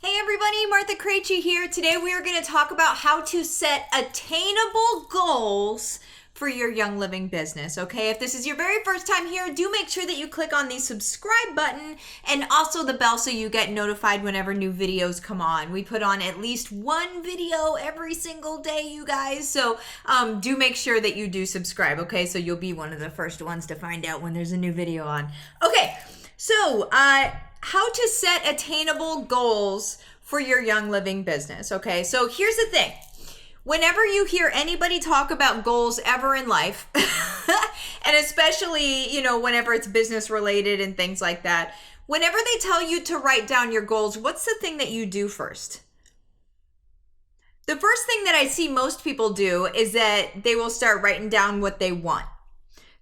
Hey everybody, Martha Krejci here. Today we are going to talk about how to set attainable goals for your Young Living business, okay? If this is your very first time here, do make sure that you click on the subscribe button and also the bell so you get notified whenever new videos come on. We put on at least one video every single day, you guys, so do make sure that you do subscribe, okay? So you'll be one of the first ones to find out when there's a new video on. Okay, so how to set attainable goals for your Young Living business, okay? So here's the thing. Whenever you hear anybody talk about goals ever in life, and especially, whenever it's business related and things like that, whenever they tell you to write down your goals, what's the thing that you do first? The first thing that I see most people do is that they will start writing down what they want.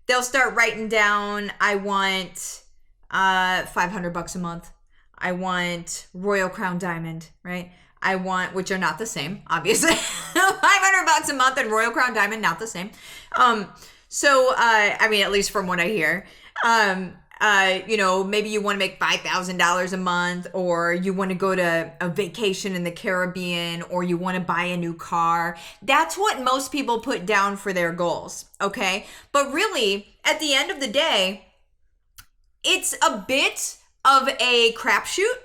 They'll start writing down, I want $500 a month. I want Royal Crown Diamond, right? I want, which are not the same, obviously. $500 a month and Royal Crown Diamond, not the same. At least from what I hear. Maybe you want to make $5,000 a month, or you want to go to a vacation in the Caribbean, or you want to buy a new car. That's what most people put down for their goals, okay? But really, at the end of the day, it's a bit of a crapshoot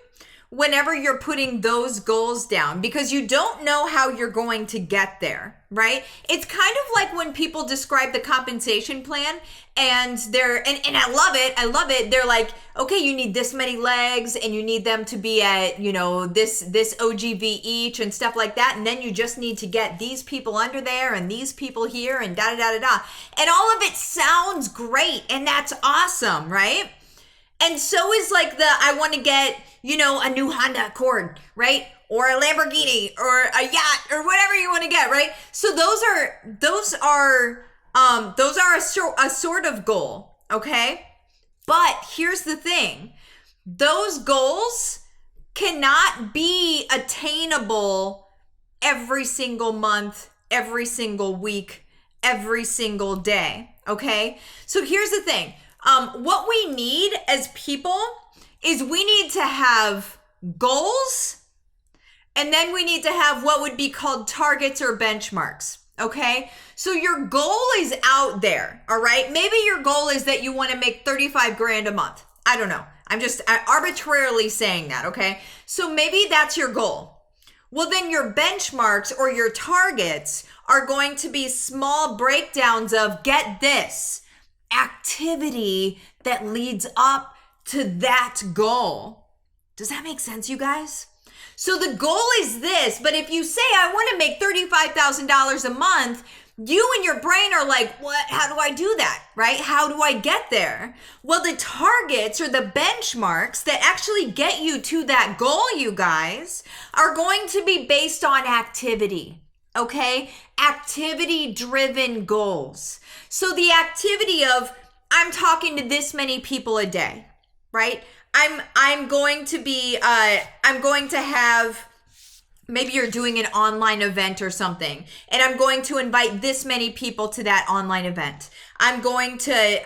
whenever you're putting those goals down, because you don't know how you're going to get there, right? It's kind of like when people describe the compensation plan and I love it. They're like, okay, you need this many legs and you need them to be at, this OGV each and stuff like that. And then you just need to get these people under there and these people here and da-da-da-da-da. And all of it sounds great and that's awesome, right? And so is like I want to get, a new Honda Accord, right? Or a Lamborghini or a yacht or whatever you want to get, right? So those are a sort of goal, okay? But here's the thing. Those goals cannot be attainable every single month, every single week, every single day, okay? So here's the thing. What we need as people is we need to have goals, and then we need to have what would be called targets or benchmarks, okay? So your goal is out there, all right? Maybe your goal is that you want to make 35 grand a month. I don't know. I'm arbitrarily saying that, okay? So maybe that's your goal. Well, then your benchmarks or your targets are going to be small breakdowns of, get this, activity that leads up to that goal. Does that make sense, you guys? So the goal is this, but if you say, I want to make $35,000 a month, you and your brain are like, what? How do I do that, right? How do I get there? Well, the targets or the benchmarks that actually get you to that goal, you guys, are going to be based on activity. Okay? Activity-driven goals. So the activity of, I'm talking to this many people a day, right? I'm going to have, maybe you're doing an online event or something, and I'm going to invite this many people to that online event. I'm going to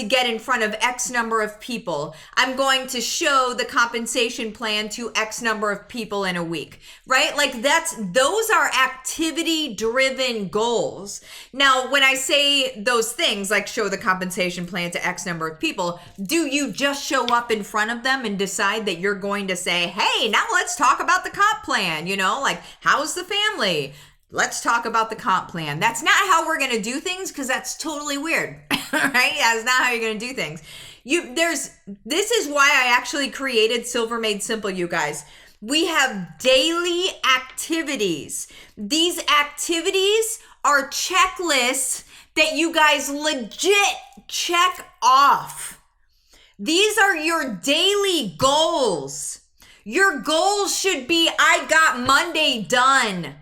get in front of X number of people. I'm going to show the compensation plan to X number of people in a week, right? Like those are activity-driven goals. Now, when I say those things, like show the compensation plan to X number of people, do you just show up in front of them and decide that you're going to say, hey, now let's talk about the comp plan, like how's the family? Let's talk about the comp plan. That's not how we're going to do things, because that's totally weird, right? That's not how you're going to do things. This is why I actually created Silver Made Simple, you guys. We have daily activities. These activities are checklists that you guys legit check off. These are your daily goals. Your goals should be, I got Monday done.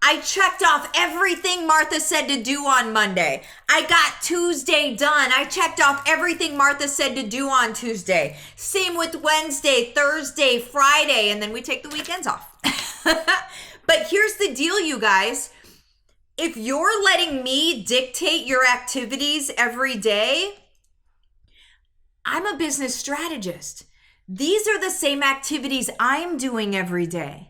I checked off everything Martha said to do on Monday. I got Tuesday done. I checked off everything Martha said to do on Tuesday. Same with Wednesday, Thursday, Friday, and then we take the weekends off. But here's the deal, you guys. If you're letting me dictate your activities every day, I'm a business strategist. these are the same activities I'm doing every day.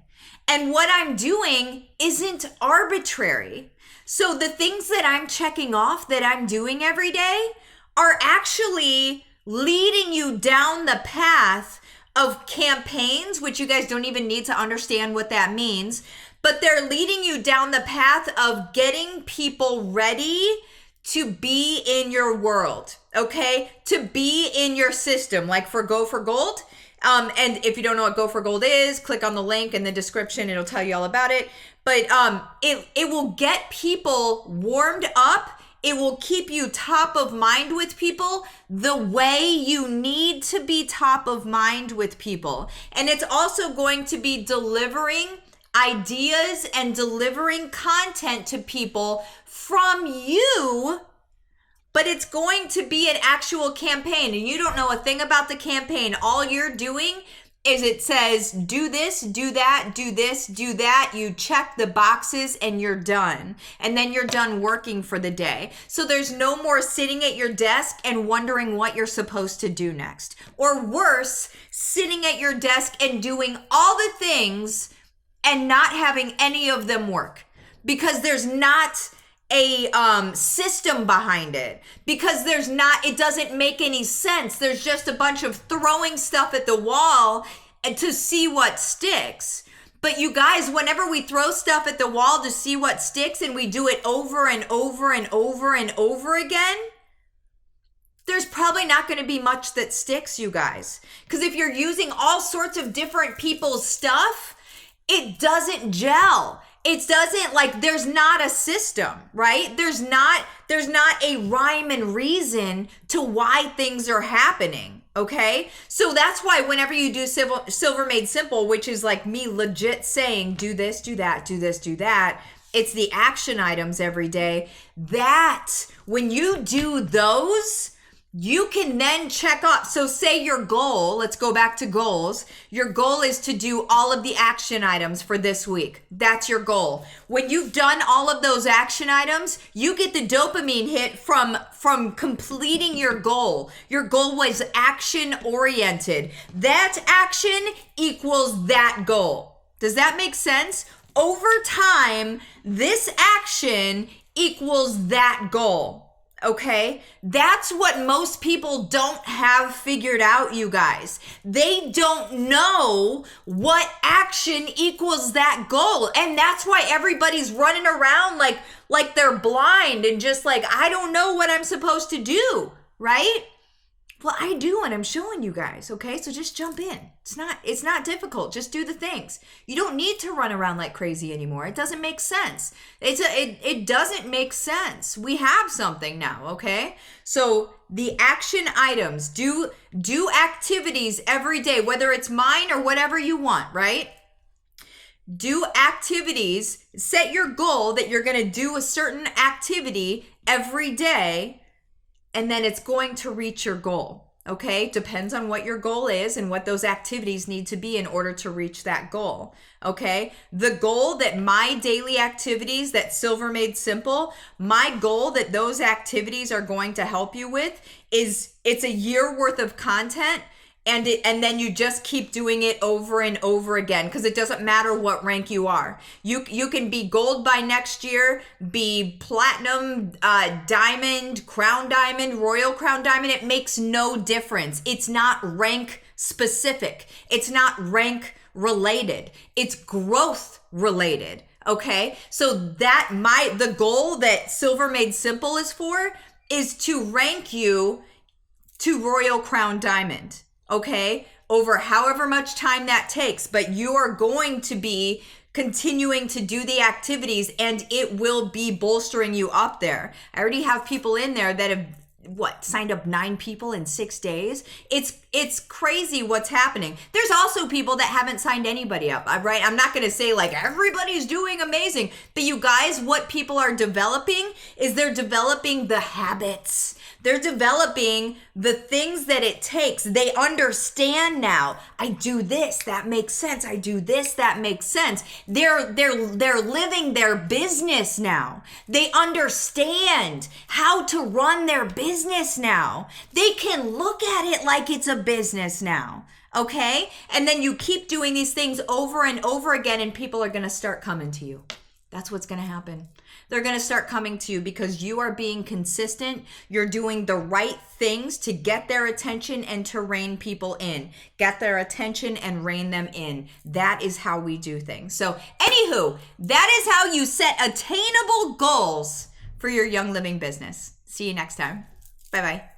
And what I'm doing isn't arbitrary. So the things that I'm checking off that I'm doing every day are actually leading you down the path of campaigns, which you guys don't even need to understand what that means, but they're leading you down the path of getting people ready to be in your world, okay? To be in your system, like for Go for Gold. And if you don't know what Go for Gold is, click on the link in the description. It'll tell you all about it. But it will get people warmed up. It will keep you top of mind with people the way you need to be top of mind with people. And it's also going to be delivering ideas and delivering content to people from you, but it's going to be an actual campaign and you don't know a thing about the campaign. All you're doing is it says, do this, do that, do this, do that. You check the boxes and you're done. And then you're done working for the day. So there's no more sitting at your desk and wondering what you're supposed to do next. Or worse, sitting at your desk and doing all the things and not having any of them work. Because there's not a system behind it, because it doesn't make any sense. There's just a bunch of throwing stuff at the wall to see what sticks. But you guys, whenever we throw stuff at the wall to see what sticks and we do it over and over and over and over again, there's probably not going to be much that sticks, you guys. Because if you're using all sorts of different people's stuff, it doesn't gel. It doesn't, like, there's not a system, right? There's not a rhyme and reason to why things are happening, okay? So that's why whenever you do Silver Made Simple, which is like me legit saying, do this, do that, do this, do that, it's the action items every day. That, when you do those, you can then check off. So say your goal, let's go back to goals. Your goal is to do all of the action items for this week. That's your goal. When you've done all of those action items, you get the dopamine hit from completing your goal. Your goal was action oriented. That action equals that goal. Does that make sense? Over time, this action equals that goal. Okay, that's what most people don't have figured out, you guys. They don't know what action equals that goal. And that's why everybody's running around like they're blind and just like, I don't know what I'm supposed to do, right? Well, I do, and I'm showing you guys, okay? So just jump in. It's not difficult. Just do the things. You don't need to run around like crazy anymore. It doesn't make sense. It doesn't make sense. We have something now, okay? So the action items, do activities every day, whether it's mine or whatever you want, right? Do activities, set your goal that you're going to do a certain activity every day, and then it's going to reach your goal, okay? Depends on what your goal is and what those activities need to be in order to reach that goal, okay? The goal that my daily activities, that Silver Made Simple, my goal that those activities are going to help you with is it's a year worth of content. And then you just keep doing it over and over again, because it doesn't matter what rank you are. You can be gold by next year, be platinum, diamond, crown diamond, royal crown diamond. It makes no difference. It's not rank specific. It's not rank related. It's growth related. Okay? So the goal that Silver Made Simple is for is to rank you to royal crown diamond. Okay, over however much time that takes, but you are going to be continuing to do the activities and it will be bolstering you up there. I already have people in there that have signed up 9 people in 6 days. It's crazy what's happening. There's also people that haven't signed anybody up, right? I'm not going to say like everybody's doing amazing, but you guys, what people are developing is they're developing the habits. They're developing the things that it takes. They understand now. I do this, that makes sense. I do this, that makes sense. They're living their business now. They understand how to run their business now. They can look at it like it's a business now. Okay? And then you keep doing these things over and over again, and people are going to start coming to you. That's what's going to happen. They're going to start coming to you because you are being consistent. You're doing the right things to get their attention and to rein people in. Get their attention and rein them in. That is how we do things. So, anywho, that is how you set attainable goals for your Young Living business. See you next time. Bye-bye.